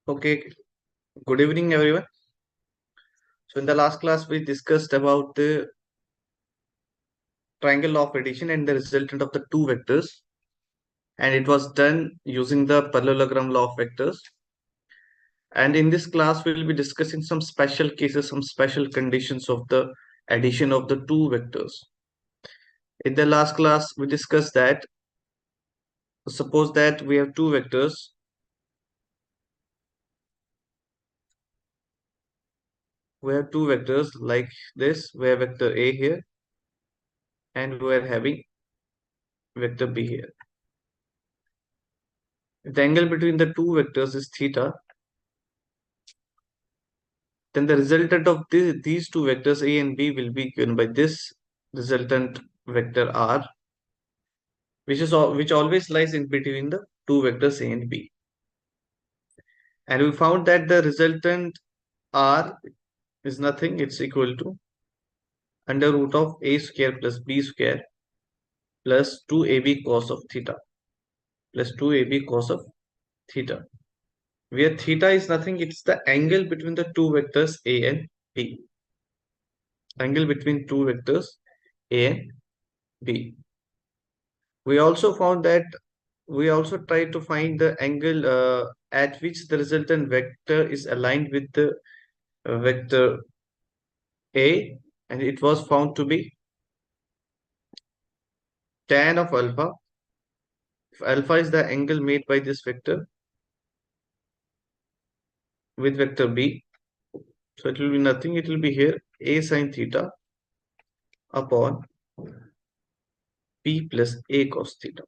Okay, good evening, everyone. So, in the last class, we discussed about the triangle law of addition and the resultant of the two vectors, and it was done using the parallelogram law of vectors. And in this class, we will be discussing some special cases, some special conditions of the addition of the two vectors. In the last class, we discussed that suppose that we have two vectors. We have two vectors like this. We have vector A here, and we are having vector B here. If the angle between the two vectors is theta, then the resultant of these two vectors A and B will be given by this resultant vector R, which always lies in between the two vectors A and B. And we found that the resultant R is nothing, it's equal to under root of A square plus B square plus 2AB cos of theta plus 2AB cos of theta, where theta is nothing, it's the angle between the two vectors A and B. Angle between two vectors A and B. We also found that we also try to find the angle at which the resultant vector is aligned with the vector A, and it was found to be tan of alpha. If alpha is the angle made by this vector with vector B, so it will be nothing, it will be here A sine theta upon B plus A cos theta.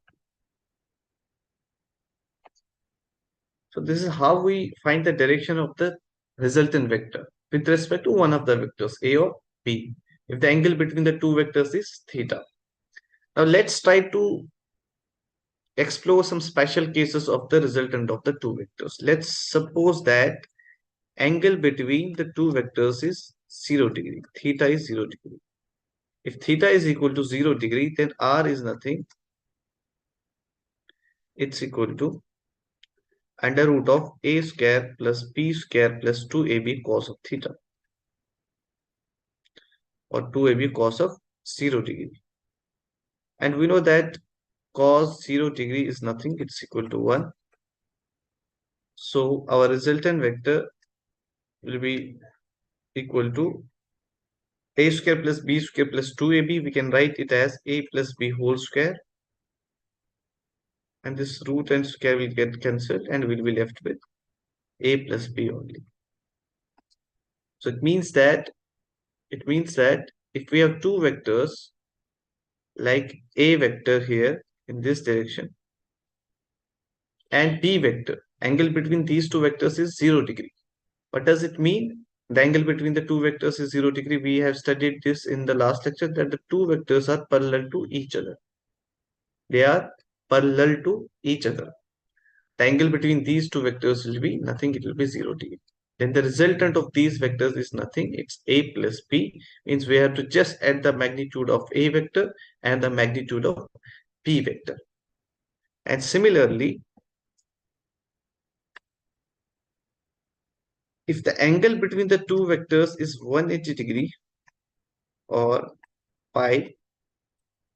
So this is how we find the direction of the resultant vector with respect to one of the vectors A or B, if the angle between the two vectors is theta. Now let's try to explore some special cases of the resultant of the two vectors. Let's suppose that angle between the two vectors is 0 degree. Theta is 0 degree. If theta is equal to 0 degree, then R is nothing. It's equal to under root of A square plus B square plus 2AB cos of theta, or 2AB cos of 0 degree. And we know that cos 0 degree is nothing, it's equal to 1. So our resultant vector will be equal to A square plus B square plus 2AB. We can write it as A plus B whole square. And this root and square will get cancelled and we'll be left with A plus B only. So it means that if we have two vectors like A vector here in this direction and B vector, angle between these two vectors is 0 degree. What does it mean? The angle between the two vectors is 0 degree. We have studied this in the last lecture, that the two vectors are parallel to each other. They are parallel to each other. The angle between these two vectors will be nothing, it will be 0 degree. Then the resultant of these vectors is nothing, it's A plus B, means we have to just add the magnitude of A vector and the magnitude of B vector. And similarly, if the angle between the two vectors is 180 degree or pi,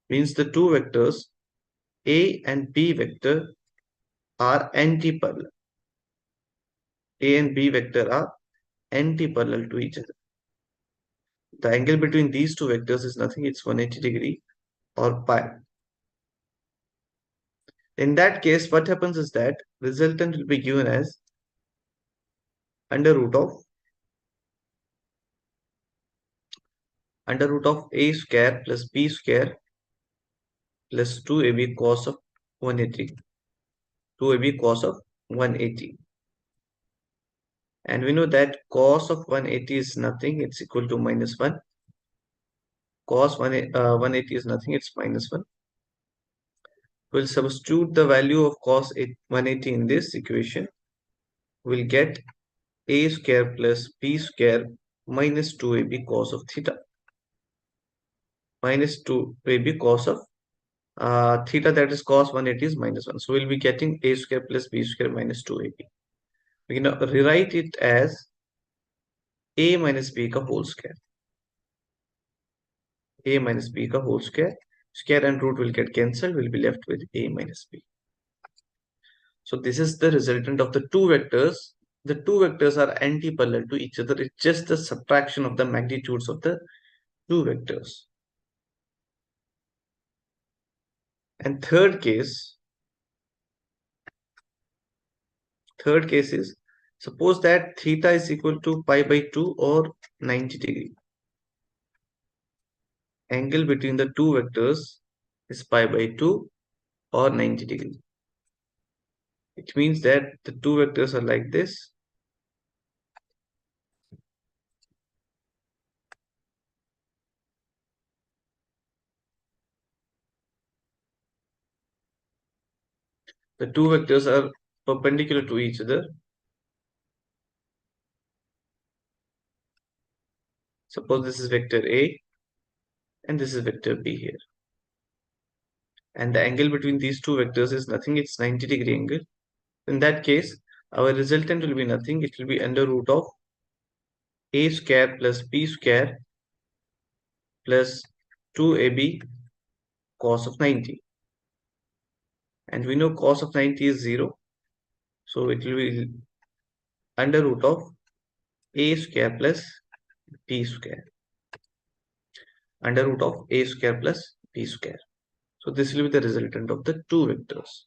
means the two vectors A and B vector are anti-parallel. A and B vector are anti-parallel to each other. The angle between these two vectors is nothing, it's 180 degree or pi. In that case, what happens is that resultant will be given as under root of A square plus B square plus 2AB cos of 180. 2AB cos of 180. And we know that cos of 180 is nothing, it's equal to minus 1. Cos 180 is nothing, it's minus 1. We'll substitute the value of cos 180 in this equation. We'll get A square plus B square minus 2AB cos of theta. Minus 2AB cos of theta, that is cos 180 is minus 1. So we'll be getting A square plus B square minus 2AB. We can rewrite it as a minus b का whole square. A minus b का whole square. Square and root will get cancelled. We'll be left with a minus b. So this is the resultant of the two vectors. The two vectors are anti-parallel to each other. It's just the subtraction of the magnitudes of the two vectors. And third case is, suppose that theta is equal to pi by 2 or 90 degree. Angle between the two vectors is pi by 2 or 90 degree. It means that the two vectors are like this. The two vectors are perpendicular to each other. Suppose this is vector A and this is vector B here. And the angle between these two vectors is nothing, it's 90 degree angle. In that case, our resultant will be nothing, it will be under root of a square plus b square plus 2ab cos of 90. And we know cos of 90 is 0. So it will be under root of a square plus b square. Under root of a square plus b square. So this will be the resultant of the two vectors.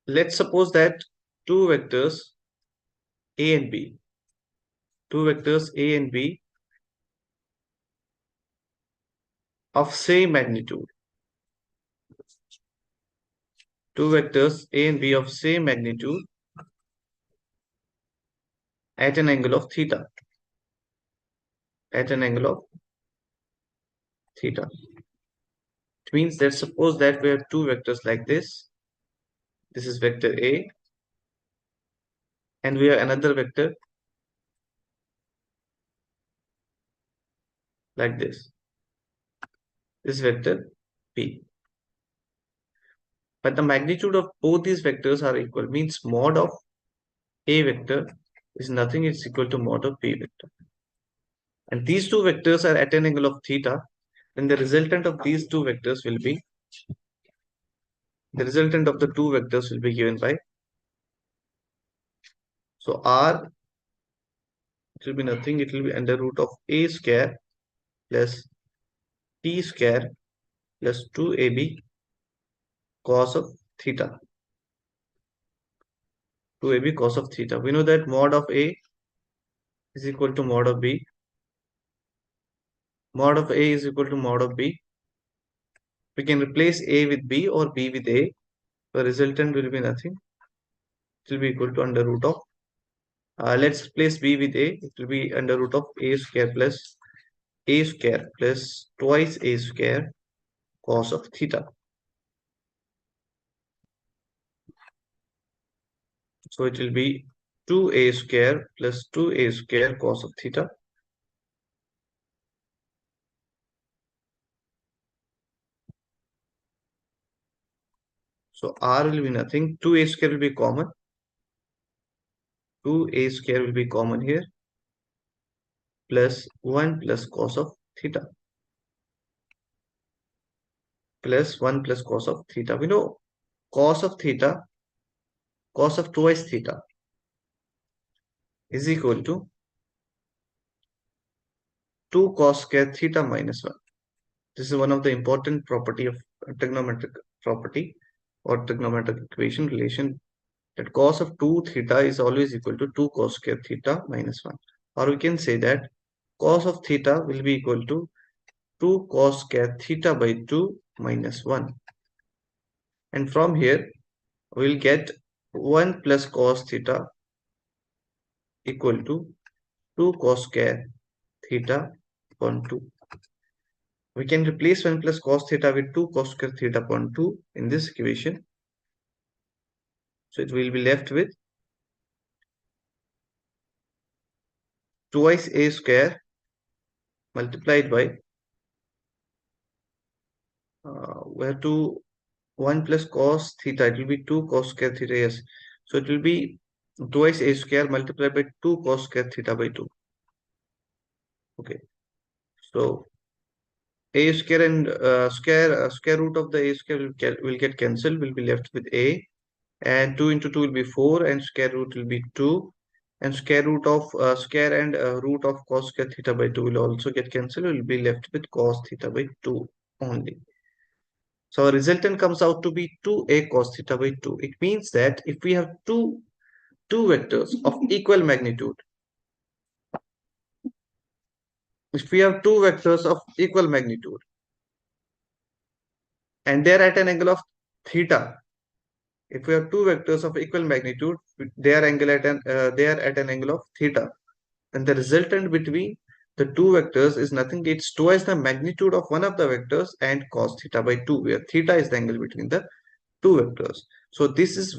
Let's suppose that two vectors a and b, of same magnitude. Two vectors a and b of same magnitude at an angle of theta. At an angle of theta. It means that suppose that we have two vectors like this. This is vector A. And we have another vector like this. This vector P. But the magnitude of both these vectors are equal. Means mod of A vector is nothing. It's equal to mod of B vector. And these two vectors are at an angle of theta. Then the resultant of these two vectors will be, the resultant of the two vectors will be given by, so R, it will be nothing, it will be under root of a square plus t square plus 2ab cos of theta. 2ab cos of theta. We know that mod of a is equal to mod of b. Mod of a is equal to mod of b. We can replace a with b or b with a. The resultant will be nothing. It will be equal to under root of, let's replace b with a. It will be under root of a square plus twice a square cos of theta. So it will be 2a square plus 2a square cos of theta. So r will be nothing. 2a square will be common. 2a square will be common here. Plus 1 plus cos of theta. Plus 1 plus cos of theta. We know cos of theta, cos of twice theta is equal to 2 cos square theta minus 1. This is one of the important property of trigonometric property or trigonometric equation relation, that cos of 2 theta is always equal to 2 cos square theta minus 1. Or we can say that cos of theta will be equal to 2 cos square theta by 2 minus 1. And from here, we'll get 1 plus cos theta equal to 2 cos square theta upon 2. We can replace 1 plus cos theta with 2 cos square theta upon 2 in this equation. So it will be left with twice a square multiplied by we have to 1 plus cos theta, it will be 2 cos square theta, yes. So it will be twice a square multiplied by 2 cos square theta by 2. Okay. So a square and square root of the a square will get cancelled. Will be left with a, and 2 into 2 will be 4, and square root will be 2, and square root of square and root of cos square theta by 2 will also get cancelled. Will be left with cos theta by 2 only. So our resultant comes out to be 2a cos theta by 2. It means that if we have two vectors of equal magnitude, if we have two vectors of equal magnitude and they are at an angle of theta, if we have two vectors of equal magnitude, they are at an angle of theta, then the resultant between the two vectors is nothing. It's twice the magnitude of one of the vectors and cos theta by 2, where theta is the angle between the two vectors. So this is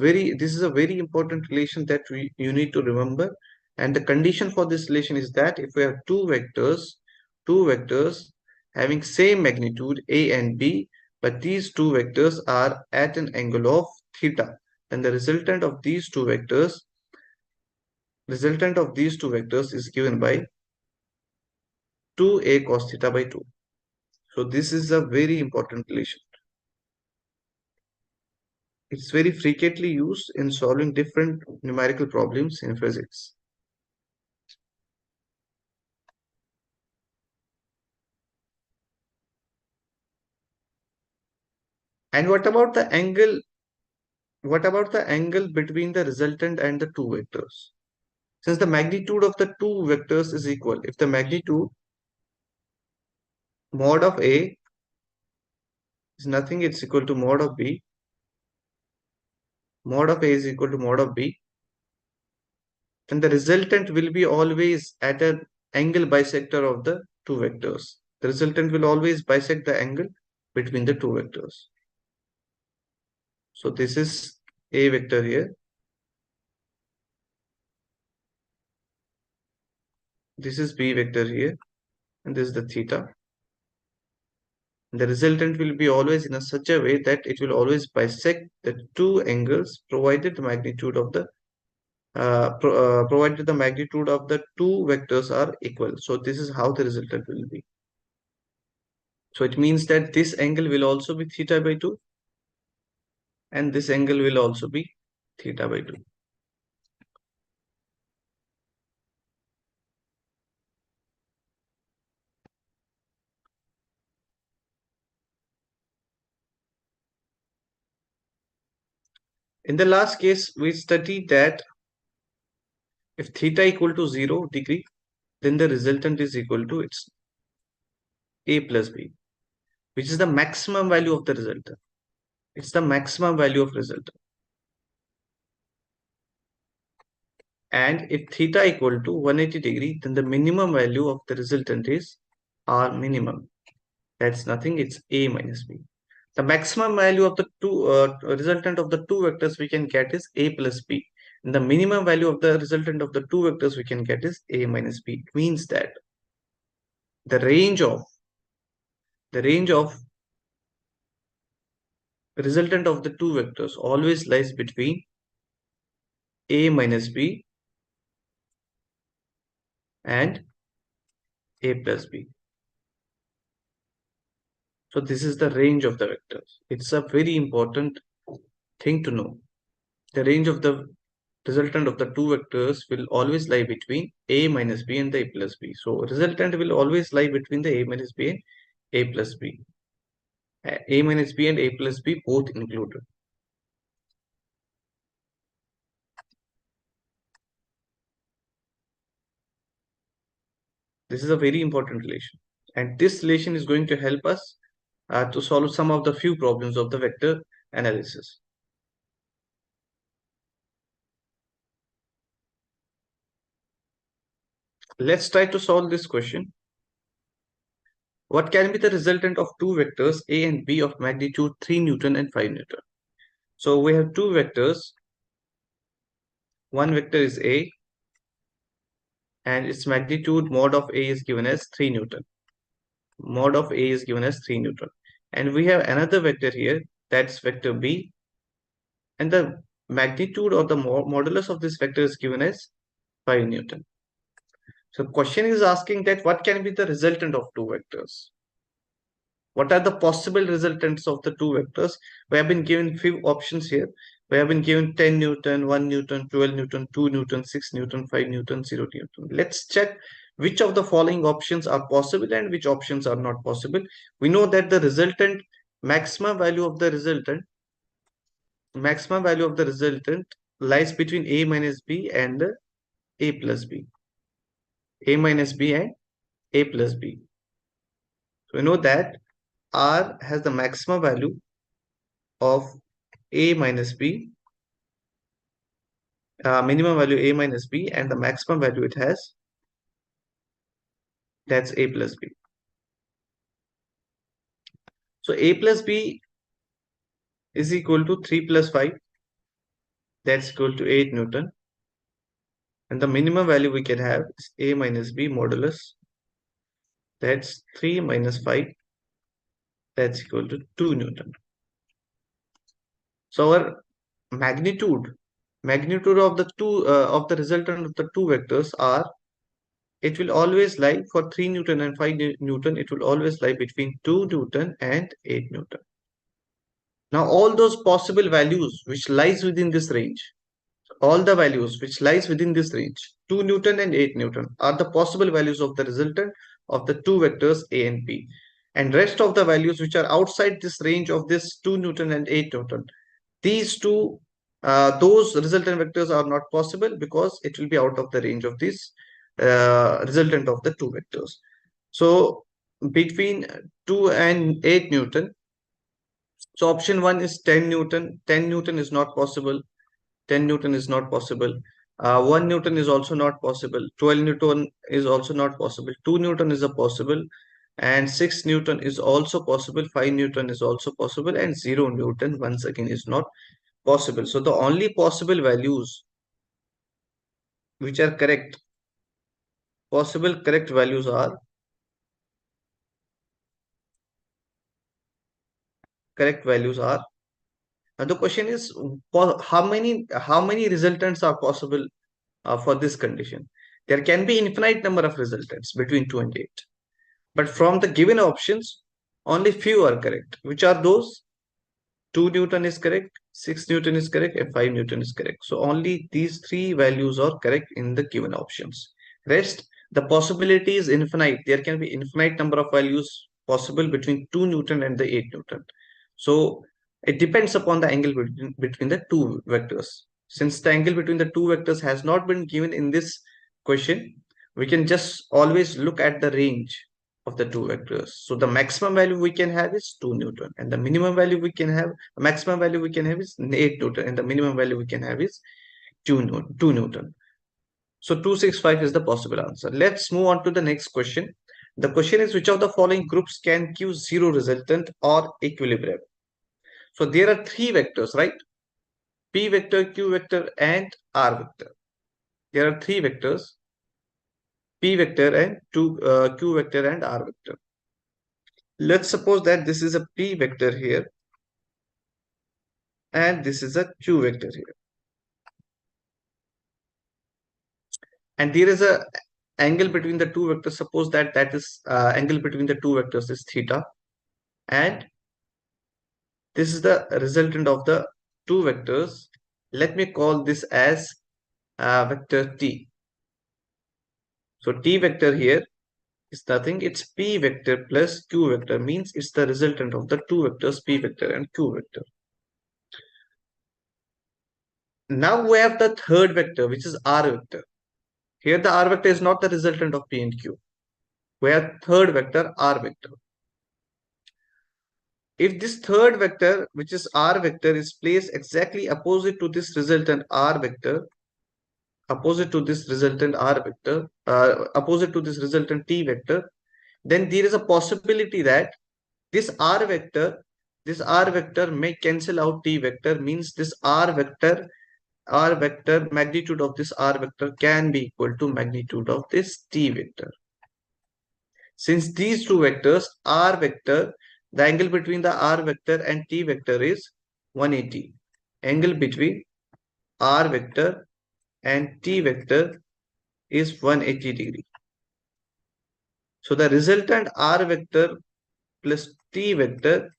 a very important relation that you need to remember. And the condition for this relation is that if we have two vectors having same magnitude a and b, but these two vectors are at an angle of theta, then the resultant of these two vectors is given by 2a cos theta by 2. So this is a very important relation. It's very frequently used in solving different numerical problems in physics. And what about the angle? What about the angle between the resultant and the two vectors? Since the magnitude of the two vectors is equal, if the magnitude mod of A is nothing, it's equal to mod of B, mod of A is equal to mod of B, then the resultant will be always at an angle bisector of the two vectors. The resultant will always bisect the angle between the two vectors. So this is A vector here. This is B vector here. And this is the theta. The resultant will be always in such a way that it will always bisect the two angles provided the magnitude of the two vectors are equal. So this is how the resultant will be. So it means that this angle will also be theta by 2, and this angle will also be theta by 2. In the last case, we studied that if theta equal to 0 degree, then the resultant is equal to its a plus b, which is the maximum value of the resultant. It's the maximum value of resultant. And if theta equal to 180 degree, then the minimum value of the resultant is R minimum. That's nothing, it's A minus B. The maximum value of the resultant of the two vectors we can get is A plus B. And the minimum value of the resultant of the two vectors we can get is A minus B. It means that the range of resultant of the two vectors always lies between A minus B and A plus B. So this is the range of the vectors. It's a very important thing to know. The range of the resultant of the two vectors will always lie between A minus B and the A plus B. So resultant will always lie between the A minus B and A plus B. A minus B and A plus B both included. This is a very important relation. And this relation is going to help us to solve some of the few problems of the vector analysis. Let's try to solve this question. What can be the resultant of two vectors A and B of magnitude 3 Newton and 5 Newton? So we have two vectors. One vector is A, and its magnitude mod of A is given as 3 Newton. Mod of A is given as 3 Newton. and we have another vector here, that's vector b, and the magnitude or the modulus of this vector is given as 5 Newton. So question is asking that what can be the resultant of two vectors? What are the possible resultants of the two vectors? We have been given few options here. We have been given 10 Newton, 1 Newton, 12 Newton, 2 Newton, 6 Newton, 5 Newton, 0 Newton. Let's check which of the following options are possible and which options are not possible. We know that the resultant, maximum value of the resultant lies between a minus b and a plus b. A minus b and a plus b. So we know that R has the maximum value of a minus b, minimum value a minus b, and the maximum value it has, that's a plus b. So a plus b is equal to 3 plus 5, that's equal to 8 Newton. And the minimum value we can have is a minus b modulus, that's 3 minus 5, that's equal to 2 Newton. So our magnitude of the resultant of the two vectors are, it will always lie for 3 Newton and 5 Newton, it will always lie between 2 Newton and 8 Newton. Now all those possible values which lies within this range, all the values which lies within this range, 2 Newton and 8 Newton, are the possible values of the resultant of the two vectors A and B. And rest of the values which are outside this range of this 2 Newton and 8 Newton, these two, those resultant vectors are not possible because it will be out of the range of this resultant of the two vectors. So between 2 and 8 Newton, so option 1 is 10 Newton. 10 Newton is not possible. 10 Newton is not possible. 1 Newton is also not possible. 12 Newton is also not possible. 2 Newton is a possible. And 6 Newton is also possible. 5 Newton is also possible. And 0 Newton once again is not possible. So the only possible values which are correct, possible correct values are, and the question is, how many resultants are possible for this condition? There can be infinite number of resultants between 2 and 8. But from the given options, only few are correct. Which are those? 2 Newton is correct, 6 Newton is correct, and 5 Newton is correct. So only these three values are correct in the given options. Rest, the possibility is infinite. There can be infinite number of values possible between 2 Newton and the 8 Newton. So it depends upon the angle between the two vectors. Since the angle between the two vectors has not been given in this question, we can just always look at the range of the two vectors. So the maximum value we can have is 2 Newton, and the minimum value we can have, the maximum value we can have is 8 Newton, and the minimum value we can have is 2 Newton. So 265 is the possible answer. Let's move on to the next question. The question is, which of the following groups can give zero resultant or equilibrium? So there are three vectors, right? P vector, Q vector, and R vector. There are three vectors, P vector and Q vector and R vector. Let's suppose that this is a P vector here and this is a Q vector here. And there is a angle between the two vectors. Suppose that is angle between the two vectors is theta, and this is the resultant of the two vectors. Let me call this as vector T. So T vector here is nothing, it's P vector plus Q vector, means it's the resultant of the two vectors P vector and Q vector. Now we have the third vector, which is R vector. Here the R vector is not the resultant of P and Q. We have third vector, R vector. If this third vector, which is R vector, is placed exactly opposite to this resultant R vector, opposite to this resultant T vector, then there is a possibility that this R vector may cancel out T vector, means this R vector, magnitude of this R vector can be equal to magnitude of this T vector. Since these two vectors, R vector The angle between the r vector and t vector is 180. Angle between r vector and t vector is 180 degree. So the resultant r vector plus t vector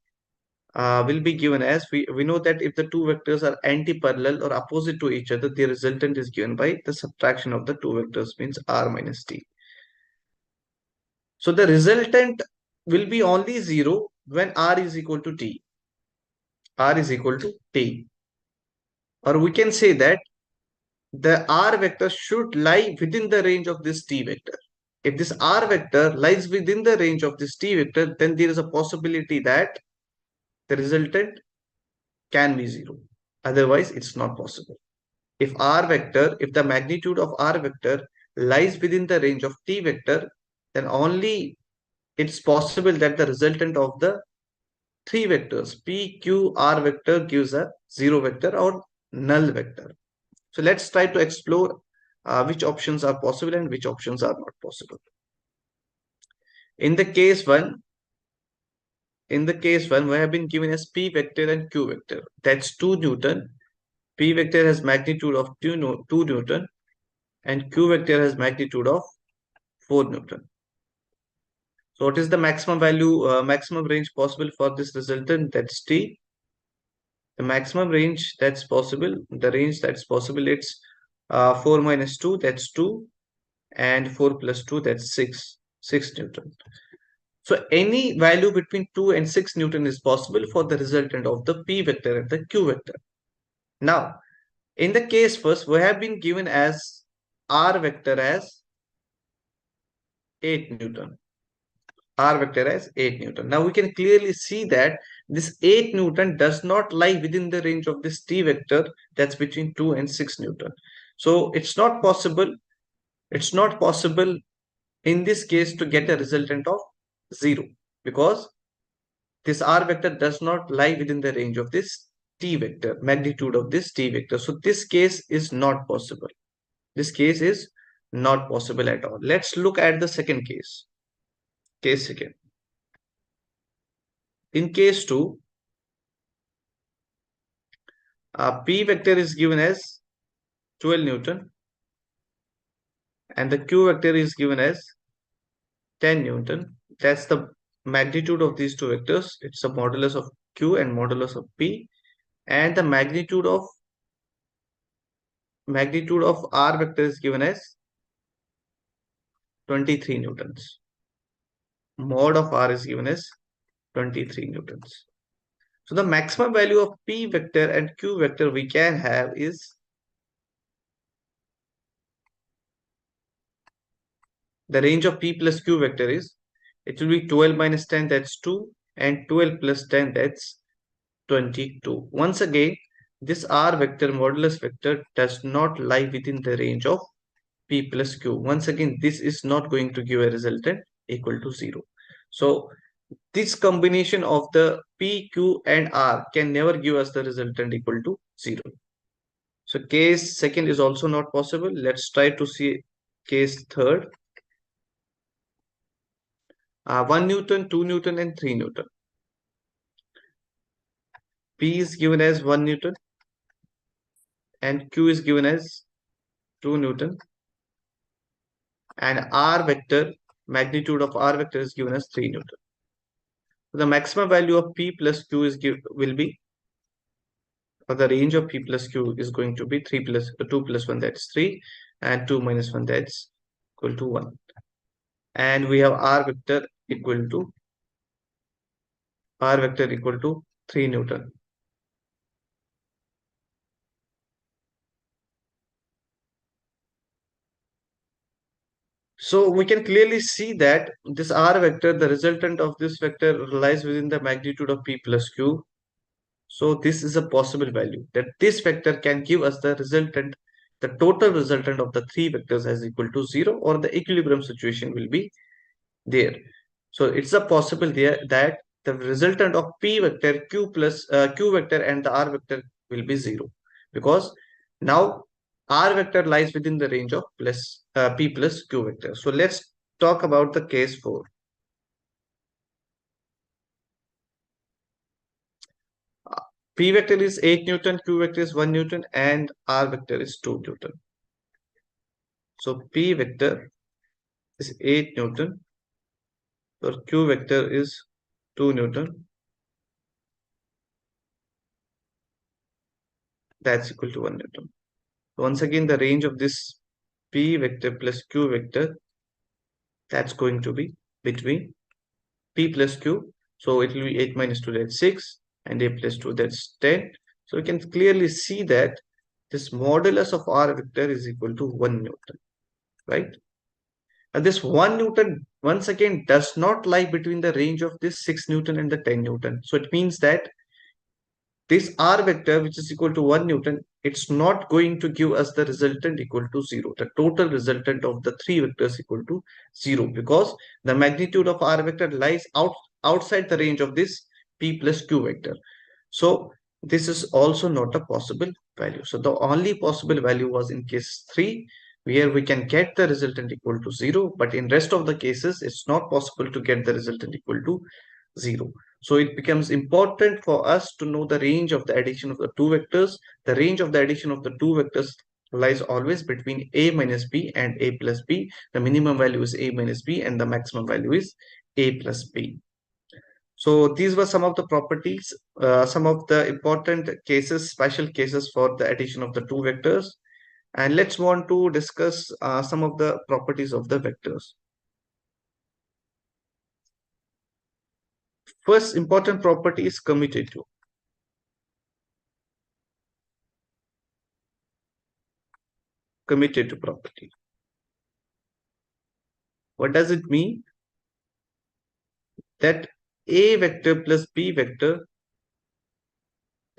will be given as, we know that if the two vectors are anti-parallel or opposite to each other, the resultant is given by the subtraction of the two vectors, means r minus t. So the resultant will be only 0 when r is equal to t. R is equal to t. Or we can say that the r vector should lie within the range of this t vector. If this r vector lies within the range of this t vector, then there is a possibility that the resultant can be 0. Otherwise, it's not possible. If the magnitude of r vector lies within the range of t vector, then only it's possible that the resultant of the three vectors p, q, r vector gives a 0 vector or null vector. So let's try to explore which options are possible and which options are not possible. In the case 1, we have been given as p vector and q vector. That's 2 Newton. P vector has magnitude of 2 Newton and q vector has magnitude of 4 Newton. So what is the maximum value, maximum range possible for this resultant? That's t. The maximum range that's possible, it's 4 minus 2, that's 2, and 4 plus 2, that's 6 Newton. So any value between 2 and 6 Newton is possible for the resultant of the p vector and the q vector. Now, in the case first, we have been given as r vector as 8 Newton. R vector as 8 Newton. Now we can clearly see that this 8 Newton does not lie within the range of this t vector that's between 2 and 6 Newton. So it's not possible in this case to get a resultant of 0, because this r vector does not lie within the range of this t vector, magnitude of this t vector. So this case is not possible. This case is not possible at all. Let's look at the second case. Case second. In case 2, p vector is given as 12 Newton and the q vector is given as 10 Newton. That's the magnitude of these two vectors. It's a modulus of q and modulus of p, and the magnitude of r vector is given as 23 Newtons. Mod of r is given as 23 Newtons. So the maximum value of p vector and q vector we can have is the range of p plus q vector is, it will be 12 minus 10, that's 2, and 12 plus 10, that's 22. Once again, this r vector modulus vector does not lie within the range of p plus q. Once again, this is not going to give a resultant equal to 0. So this combination of the p, q, and r can never give us the resultant equal to 0. So case second is also not possible. Let's try to see case third. 1 Newton, 2 Newton, and 3 Newton. P is given as 1 Newton and Q is given as 2 Newton, and R vector, magnitude of R vector is given as 3 Newton. So the maximum value of P plus Q will be, or the range of P plus Q is going to be 2 plus 1, that's 3, and 2 minus 1, that's equal to 1. And we have R vector equal to 3 Newton. So we can clearly see that this r vector, the resultant of this vector, lies within the magnitude of p plus q. So this is a possible value, that this vector can give us the resultant, the total resultant of the three vectors as equal to 0, or the equilibrium situation will be there. So it's a possible there that the resultant of p vector, q vector and the r vector will be 0, because now r vector lies within the range of p plus q vector. So let's talk about the case 4. P vector is 8 Newton, Q vector is 1 Newton, and R vector is 2 Newton. So P vector is 8 Newton, or Q vector is 2 Newton. That's equal to 1 Newton. Once again, the range of this P vector plus Q vector, that's going to be between P plus Q. So it will be 8 minus 2, that's 6, and A plus 2, that's 10. So we can clearly see that this modulus of R vector is equal to 1 Newton, right? And this 1 Newton, once again, does not lie between the range of this 6 Newton and the 10 Newton. So it means that this R vector, which is equal to 1 Newton, it's not going to give us the resultant equal to 0. The total resultant of the three vectors equal to 0, because the magnitude of R vector lies outside the range of this P plus Q vector. So this is also not a possible value. So the only possible value was in case 3, where we can get the resultant equal to 0, but in rest of the cases, it's not possible to get the resultant equal to 0. So it becomes important for us to know the range of the addition of the two vectors. The range of the addition of the two vectors lies always between A minus B and A plus B. The minimum value is A minus B and the maximum value is A plus B. So these were some of the properties, some of the important cases, special cases for the addition of the two vectors. And let's want to discuss some of the properties of the vectors. First important property is commutative. Commutative property. What does it mean? That A vector plus B vector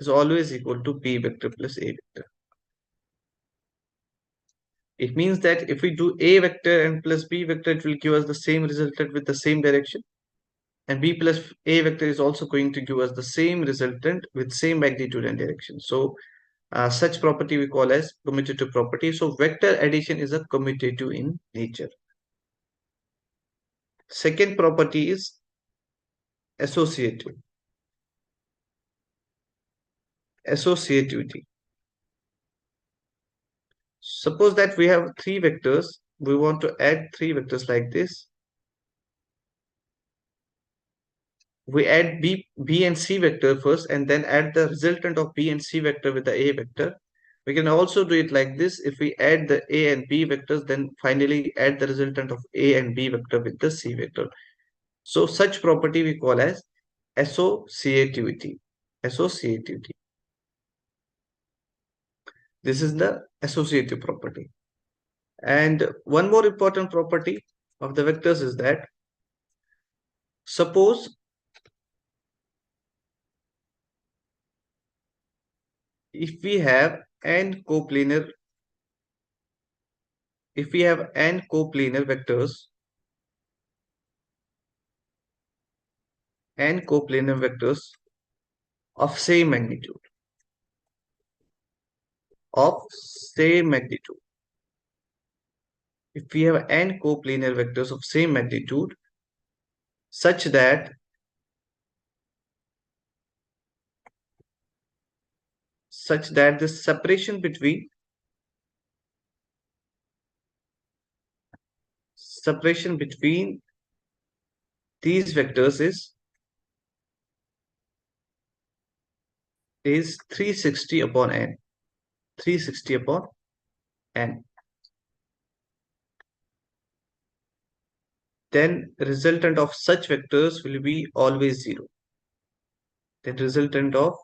is always equal to B vector plus A vector. It means that if we do A vector and plus B vector, it will give us the same resultant with the same direction. And B plus A vector is also going to give us the same resultant with same magnitude and direction. So such property we call as commutative property. So vector addition is a commutative in nature. Second property is associative. Associativity. Suppose that we have three vectors. We want to add three vectors like this. We add B and C vector first and then add the resultant of B and C vector with the A vector. We can also do it like this. If we add the A and B vectors, then finally add the resultant of A and B vector with the C vector. So such property we call as associativity. Associativity. This is the associative property. And one more important property of the vectors is that suppose if we have n coplanar vectors, n coplanar vectors of same magnitude, if we have n coplanar vectors of same magnitude such that the separation between these vectors is 360 upon n. 360 upon n. Then resultant of such vectors will be always 0. The resultant of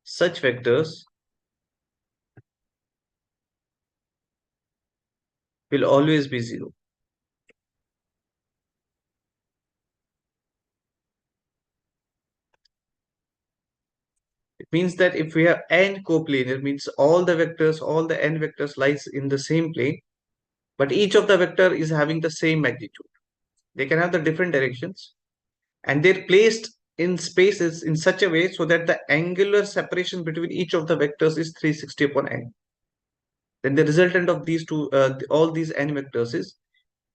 such vectors will always be 0. It means that if we have n coplanar, means all the n vectors lies in the same plane, but each of the vector is having the same magnitude. They can have the different directions, and they're placed in spaces in such a way so that the angular separation between each of the vectors is 360 upon n. Then the resultant of these two, all these n vectors is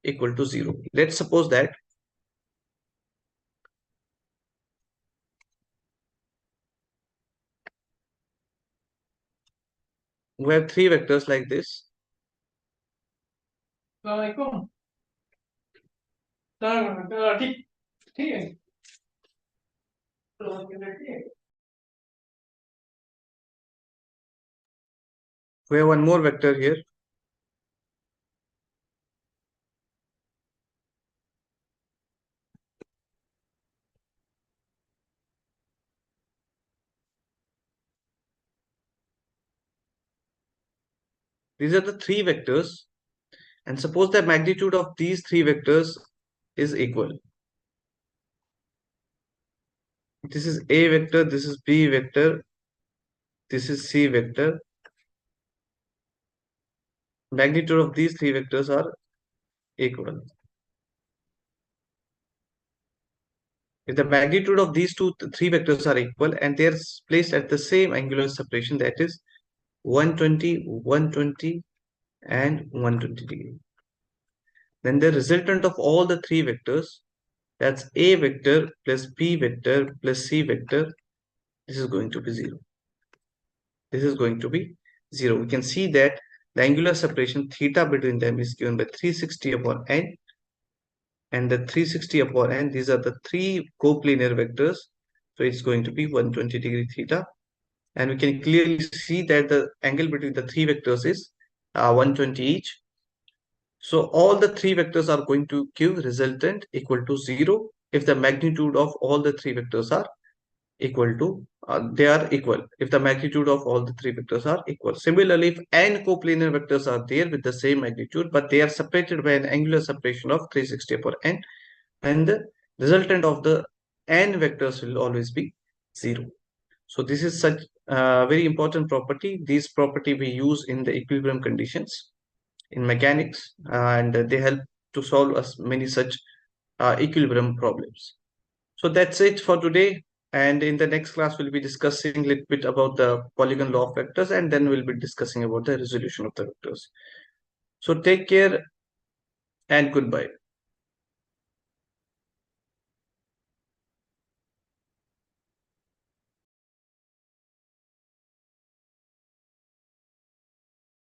equal to 0. Let's suppose that we have three vectors like this. We have one more vector here. These are the three vectors, and suppose the magnitude of these three vectors is equal. This is A vector, this is B vector, this is C vector. Magnitude of these three vectors are equal. If the magnitude of these three vectors are equal and they are placed at the same angular separation, that is 120, 120, and 120 degree, then the resultant of all the three vectors, that's A vector plus B vector plus C vector, this is going to be 0. This is going to be 0. We can see that the angular separation theta between them is given by 360 upon n, and the 360 upon n, these are the three coplanar vectors, so it's going to be 120 degree theta, and we can clearly see that the angle between the three vectors is 120 each. So all the three vectors are going to give resultant equal to 0 if the magnitude of all the three vectors are equal to they are equal if the magnitude of all the three vectors are equal. Similarly, if n coplanar vectors are there with the same magnitude but they are separated by an angular separation of 360 upon n, and the resultant of the n vectors will always be 0. So this is such a very important property. This property we use in the equilibrium conditions in mechanics, and they help to solve us many such equilibrium problems. So that's it for today. And in the next class, we'll be discussing a little bit about the polygon law of vectors, and then we'll be discussing about the resolution of the vectors. So take care and goodbye.